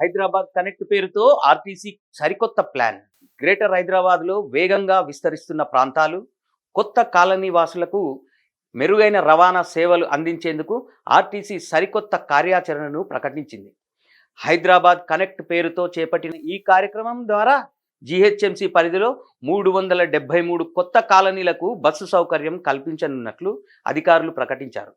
Hyderabad connect పేరుతో RTC సరికొత్త plan. Greater హైదరాబాద్లో వేగంగా విస్తరిస్తున్న ప్రాంతాలు, కొత్త కాలనీ వాసులకు మెరుగైన రవాణా సేవలు అందించేందుకు ఆర్టీసీ సరికొత్త కార్యాచరణను ప్రకటించింది. హైదరాబాద్ కనెక్ట్ పేరుతో చేపట్టిన ఈ కార్యక్రమం ద్వారా జీహెచ్ఎంసీ పరిధిలో 373 కొత్త కాలనీలకు బస్సు సౌకర్యం కల్పించనున్నట్లు అధికారులు ప్రకటించారు.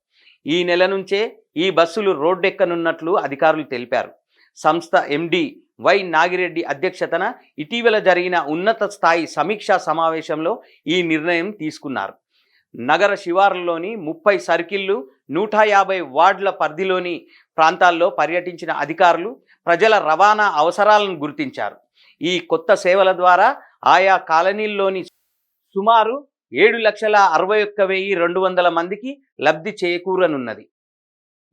ఈ నెల నుంచే ఈ బస్సులు రోడ్డెక్కనున్నట్లు అధికారులు తెలిపారు. సంస్థ ఎండి వై నాగిరెడ్డి అధ్యక్షతన ఇటీవల జరిగిన ఉన్నత స్థాయి సమీక్షా సమావేశంలో ఈ నిర్ణయం తీసుకున్నారు. నగర శివార్లలోని 30 సర్కిళ్లు, 150 వార్డుల పరిధిలోని ప్రాంతాల్లో పర్యటించిన అధికారులు ప్రజల రవాణా అవసరాలను గుర్తించారు. ఈ కొత్త సేవల ద్వారా ఆయా కాలనీల్లోని సుమారు 7,61,200 మందికి లబ్ధి చేకూరనున్నది.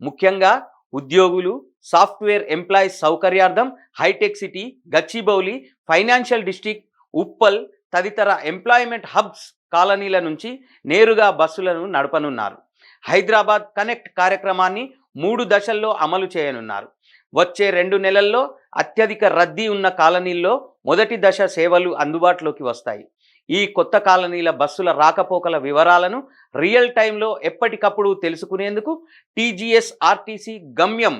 ముఖ్యంగా ఉద్యోగులు, సాఫ్ట్వేర్ ఎంప్లాయీస్ సౌకర్యార్థం హైటెక్ City, Gachibowli, financial district, Uppal తదితర ఎంప్లాయ్మెంట్ హబ్స్ కాలనీల నుంచి నేరుగా బస్సులను నడపనున్నారు. హైదరాబాద్ కనెక్ట్ కార్యక్రమాన్ని 3 దశల్లో అమలు చేయనున్నారు. వచ్చే 2 నెలల్లో అత్యధిక రద్దీ ఉన్న కాలనీల్లో మొదటి దశ సేవలు అందుబాటులోకి వస్తాయి. ఈ కొత్త కాలనీల బస్సుల రాకపోకల వివరాలను రియల్ టైంలో ఎప్పటికప్పుడు తెలుసుకునేందుకు టీజీఎస్ ఆర్టీసీ గమ్యం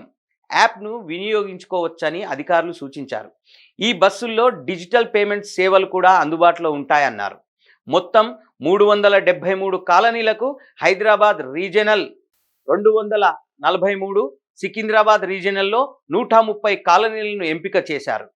యాప్ను వినియోగించుకోవచ్చని అధికారులు సూచించారు. ఈ బస్సుల్లో డిజిటల్ పేమెంట్ సేవలు కూడా అందుబాటులో ఉంటాయన్నారు. మొత్తం 373 కాలనీలకు హైదరాబాద్ రీజనల్ 243, సికింద్రాబాద్ రీజనల్లో 130 కాలనీలను ఎంపిక చేశారు.